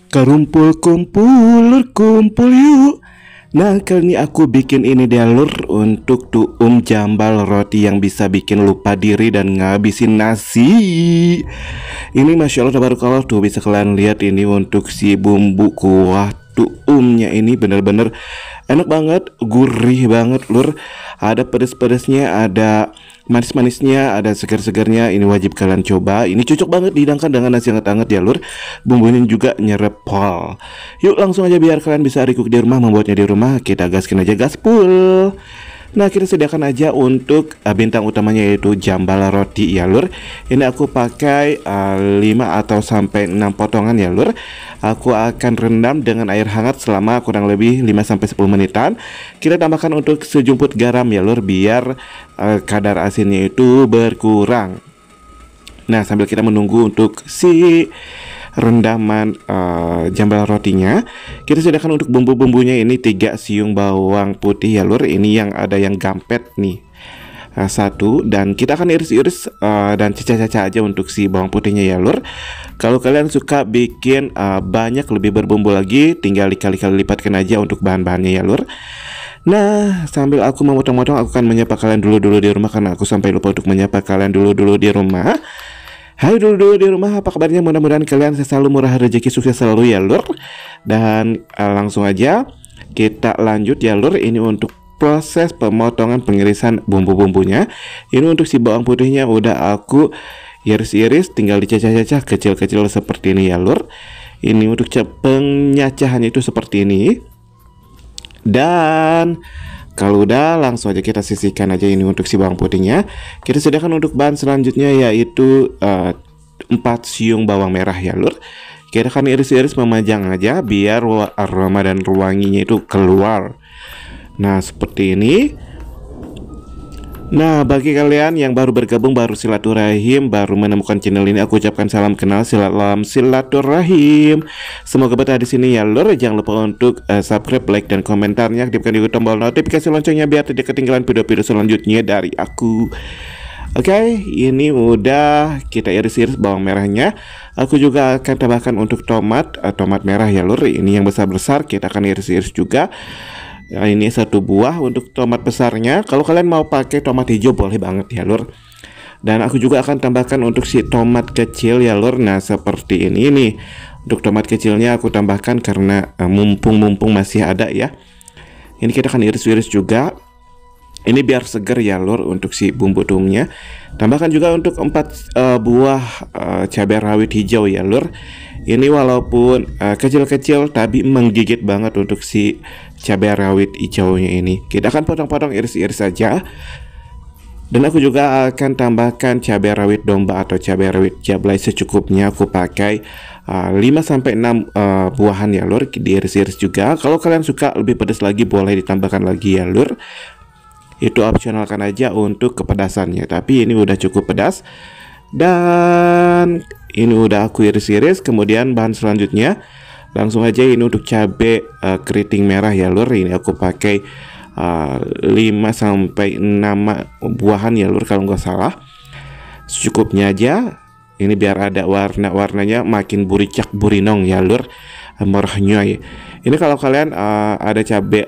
Kerumpul kumpul kumpul yuk. Nah, kali ini aku bikin ini deh lur, untuk jambal roti yang bisa bikin lupa diri dan ngabisin nasi. Ini Masya Allah tabarakallah tuh, bisa kalian lihat ini untuk si bumbu kuah tuumnya ini bener-bener enak banget, gurih banget lur. Ada pedes-pedesnya, ada manis-manisnya, ada segar-segarnya. Ini wajib kalian coba. Ini cocok banget dihidangkan dengan nasi hangat-hangat ya lur. Bumbunya juga nyerep pol. Yuk langsung aja biar kalian bisa recook di rumah, membuatnya di rumah. Kita gaskin aja gaspul. Nah, kita sediakan aja untuk bintang utamanya, yaitu jambal roti ya lur. Ini aku pakai 5 atau sampai 6 potongan ya lur. Aku akan rendam dengan air hangat selama kurang lebih 5 sampai 10 menitan. Kita tambahkan untuk sejumput garam ya lur, biar kadar asinnya itu berkurang. Nah, sambil kita menunggu untuk si rendaman jambal rotinya, kita sediakan untuk bumbu-bumbunya. Ini 3 siung bawang putih ya lur. Ini yang ada yang gampet nih, 1, dan kita akan iris-iris dan cacah-cacah aja untuk si bawang putihnya ya lur. Kalau kalian suka bikin banyak lebih berbumbu lagi, tinggal dikali-kali lipatkan aja untuk bahan-bahannya ya lur. Nah, sambil aku memotong-motong, aku akan menyapa kalian dulu di rumah, karena aku sampai lupa untuk menyapa kalian dulu di rumah. Hai dulu di rumah, apa kabarnya? Mudah-mudahan kalian selalu murah rezeki, sukses selalu ya lur. Dan langsung aja kita lanjut ya lur. Ini untuk proses pemotongan pengirisan bumbu-bumbunya. Ini untuk si bawang putihnya udah aku iris-iris, tinggal dicacah-cacah kecil-kecil seperti ini ya lur. Ini untuk penyacahannya itu seperti ini. Dan kalau udah, langsung aja kita sisihkan aja ini untuk si bawang putihnya. Kita sediakan untuk bahan selanjutnya, yaitu 4 siung bawang merah ya lur. Kita akan iris-iris memajang aja biar aroma dan wanginya itu keluar. Nah, seperti ini. Nah, bagi kalian yang baru bergabung, baru silaturahim, baru menemukan channel ini, aku ucapkan salam kenal, salam silaturahim. Semoga betah di sini ya lur. Jangan lupa untuk subscribe, like, dan komentarnya. Aktifkan juga tombol notifikasi loncengnya biar tidak ketinggalan video-video selanjutnya dari aku. Oke, ini udah kita iris-iris bawang merahnya. Aku juga akan tambahkan untuk tomat merah ya lur. Ini yang besar-besar, kita akan iris-iris juga. Nah, ini 1 buah untuk tomat besarnya. Kalau kalian mau pakai tomat hijau boleh banget ya lur. Dan aku juga akan tambahkan untuk si tomat kecil ya lur. Nah, seperti ini nih. Untuk tomat kecilnya aku tambahkan karena mumpung masih ada ya. Ini kita akan iris-iris juga. Ini biar segar ya lur untuk si bumbu tuminya. Tambahkan juga untuk 4 buah cabai rawit hijau ya lur. Ini walaupun kecil-kecil tapi menggigit banget untuk si cabai rawit hijaunya ini. Kita akan potong-potong, iris-iris saja. Dan aku juga akan tambahkan cabai rawit domba atau cabai rawit jablay secukupnya. Aku pakai 5 sampai 6 buahan ya lur, diiris-iris juga. Kalau kalian suka lebih pedas lagi, boleh ditambahkan lagi ya lur. Itu opsionalkan aja untuk kepedasannya, tapi ini udah cukup pedas. Dan ini udah aku iris-iris. Kemudian bahan selanjutnya langsung aja ini untuk cabai keriting merah ya lur. Ini aku pakai 5 sampai 6 buahan ya lur, kalau nggak salah. Secukupnya aja. Ini biar ada warnanya makin buricak burinong ya lur, merahnya. Ini kalau kalian ada cabai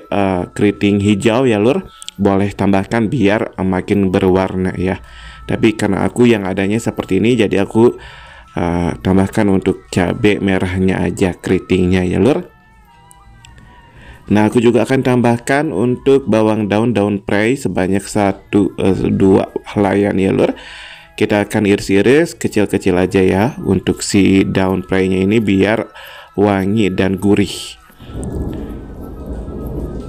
keriting hijau ya lur, boleh tambahkan biar makin berwarna ya. Tapi karena aku yang adanya seperti ini, jadi aku tambahkan untuk cabai merahnya aja, keritingnya ya lur. Nah, aku juga akan tambahkan untuk bawang daun prei sebanyak 1-2 helaian ya lur. Kita akan iris-iris kecil-kecil aja ya untuk si daun prei-nya ini biar wangi dan gurih.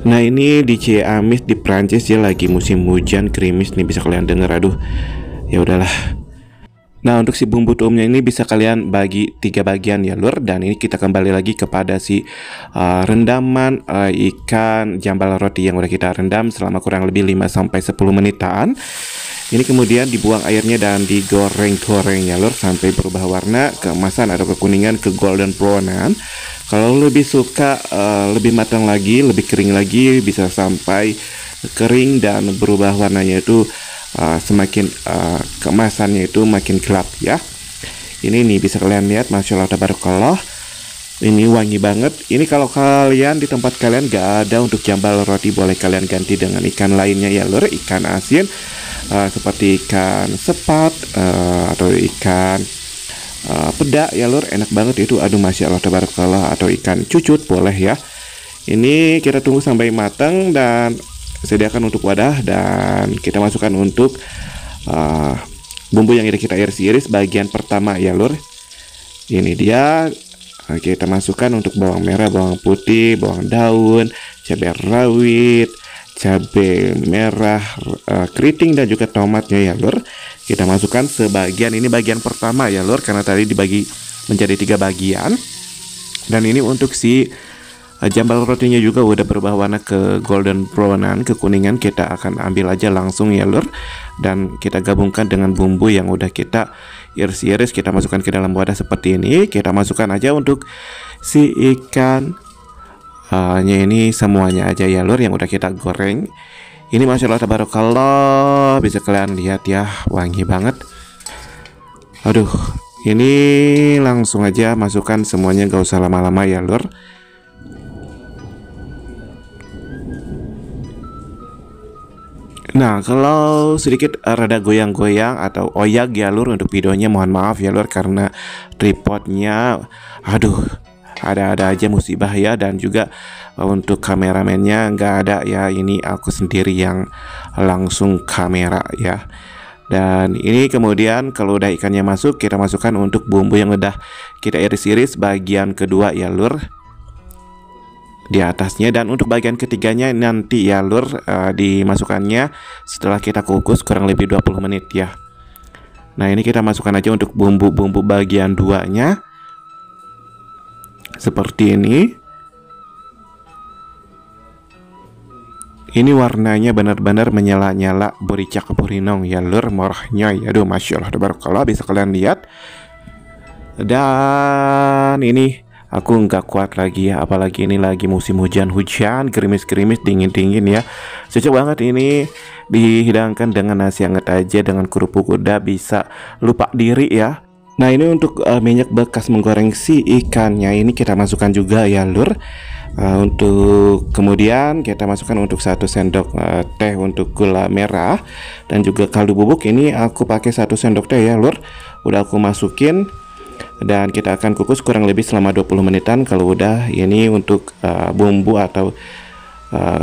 Nah, ini di Ciamis di Prancis ya, lagi musim hujan gerimis nih, bisa kalian denger. Aduh, ya udahlah. Nah, untuk si bumbu tuminya ini bisa kalian bagi 3 bagian ya lur. Dan ini kita kembali lagi kepada si rendaman ikan jambal roti yang udah kita rendam selama kurang lebih 5 sampai 10 menitan. Ini kemudian dibuang airnya dan digoreng-goreng ya lur sampai berubah warna, keemasan atau kekuningan, ke golden brownan. Kalau lebih suka lebih matang lagi, lebih kering lagi, bisa sampai kering dan berubah warnanya itu semakin kemasannya itu makin gelap ya. Ini nih bisa kalian lihat, Masya Allah tabarakallah. Ini wangi banget. Ini kalau kalian di tempat kalian gak ada untuk jambal roti, boleh kalian ganti dengan ikan lainnya ya lur, ikan asin seperti ikan sepat atau ikan peda ya lur, enak banget itu. Aduh masya Allah tabarakallah, atau ikan cucut boleh ya. Ini kita tunggu sampai matang dan sediakan untuk wadah, dan kita masukkan untuk bumbu yang kita iris-iris bagian pertama ya lur. Ini dia. Kita masukkan untuk bawang merah, bawang putih, bawang daun, cabai rawit, cabai merah keriting, dan juga tomatnya ya lur. Kita masukkan sebagian, ini bagian pertama ya lur, karena tadi dibagi menjadi 3 bagian. Dan ini untuk si jambal rotinya juga udah berubah warna ke golden brownan, kekuningan. Kita akan ambil aja langsung ya lur, dan kita gabungkan dengan bumbu yang udah kita iris-iris. Kita masukkan ke dalam wadah seperti ini. Kita masukkan aja untuk si ikan ini semuanya aja ya lur, yang udah kita goreng. Ini masya Allah tabarakallah, bisa kalian lihat ya, wangi banget. Aduh, ini langsung aja masukkan semuanya, gak usah lama-lama ya lur. Nah, kalau sedikit rada goyang-goyang atau oyak ya lur untuk videonya, mohon maaf ya lur, karena tripodnya aduh ada-ada aja musibah ya, dan juga untuk kameramennya nggak ada ya, ini aku sendiri yang langsung kamera ya. Dan ini kemudian kalau udah ikannya masuk, kita masukkan untuk bumbu yang udah kita iris-iris bagian kedua ya lur, di atasnya. Dan untuk bagian ketiganya nanti ya lur, dimasukkannya setelah kita kukus kurang lebih 20 menit ya. Nah ini kita masukkan aja untuk bumbu-bumbu bagian 2-nya seperti ini. Ini warnanya benar-benar menyala-nyala, bericak burinong ya lur, morahnya ya. Aduh masya Allah tabarakallah, bisa kalian lihat. Dan ini aku nggak kuat lagi ya, apalagi ini lagi musim hujan-hujan, gerimis-gerimis, dingin-dingin ya. Cocok banget ini dihidangkan dengan nasi hangat aja, dengan kerupuk udah bisa lupa diri ya. Nah ini untuk minyak bekas menggoreng si ikannya, ini kita masukkan juga ya lur. Untuk kemudian kita masukkan untuk 1 sendok teh untuk gula merah, dan juga kaldu bubuk. Ini aku pakai 1 sendok teh ya lur, udah aku masukin. Dan kita akan kukus kurang lebih selama 20 menitan. Kalau udah, ini untuk bumbu atau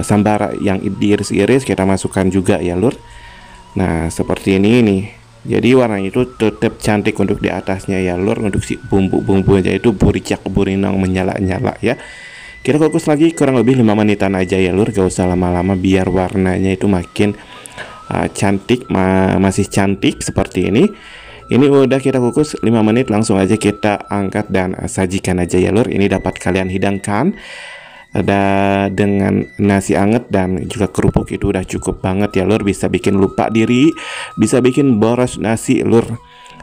sambal yang diiris-iris kita masukkan juga ya lur. Nah seperti ini nih, jadi warnanya itu tetap cantik untuk di atasnya ya lur. Untuk si bumbu-bumbu aja itu buricak burinong, menyala-nyala ya. Kita kukus lagi kurang lebih 5 menitan aja ya lur, gak usah lama-lama, biar warnanya itu makin cantik, masih cantik seperti ini. Ini udah kita kukus 5 menit, langsung aja kita angkat dan sajikan aja ya lur. Ini dapat kalian hidangkan ada dengan nasi anget dan juga kerupuk, itu udah cukup banget ya lur. Bisa bikin lupa diri, bisa bikin boros nasi lur,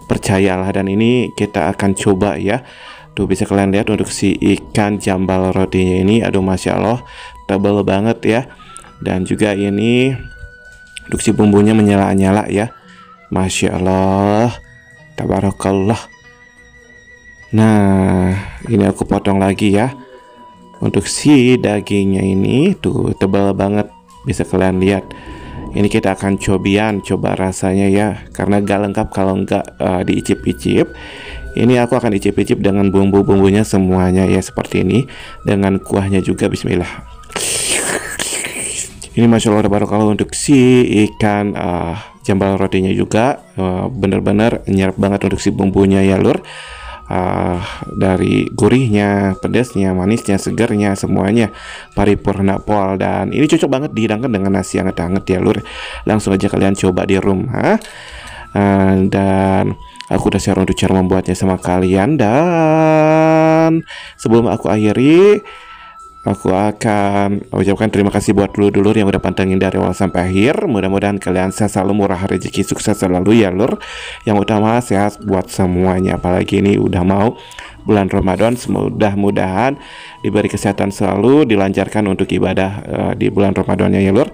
percayalah. Dan ini kita akan coba ya. Tuh bisa kalian lihat untuk si ikan jambal rotinya ini, aduh masya Allah tebal banget ya. Dan juga ini untuk si bumbunya menyala-nyala ya, masya Allah tabarakallah. Nah ini aku potong lagi ya. Untuk si dagingnya ini tuh tebal banget, bisa kalian lihat. Ini kita akan coba rasanya ya, karena gak lengkap kalau nggak diicip-icip. Ini aku akan icip-icip dengan bumbu-bumbunya semuanya ya, seperti ini. Dengan kuahnya juga, bismillah. Ini masya Allah tabarakallah untuk si ikan jambal rotinya juga bener-bener nyerap banget untuk si bumbunya ya lur. Dari gurihnya, pedasnya, manisnya, segarnya, semuanya paripurna pol. Dan ini cocok banget dihidangkan dengan nasi hangat-hangat ya lur. Langsung aja kalian coba di rumah. Dan aku udah share untuk cara membuatnya sama kalian. Dan sebelum aku akhiri, aku akan ucapkan terima kasih buat dulur-dulur yang udah pantengin dari awal sampai akhir. Mudah-mudahan kalian selalu murah rezeki, sukses selalu ya lur. Yang utama sehat buat semuanya, apalagi ini udah mau bulan Ramadan. Mudah-mudahan diberi kesehatan selalu, dilancarkan untuk ibadah di bulan Ramadannya ya lur.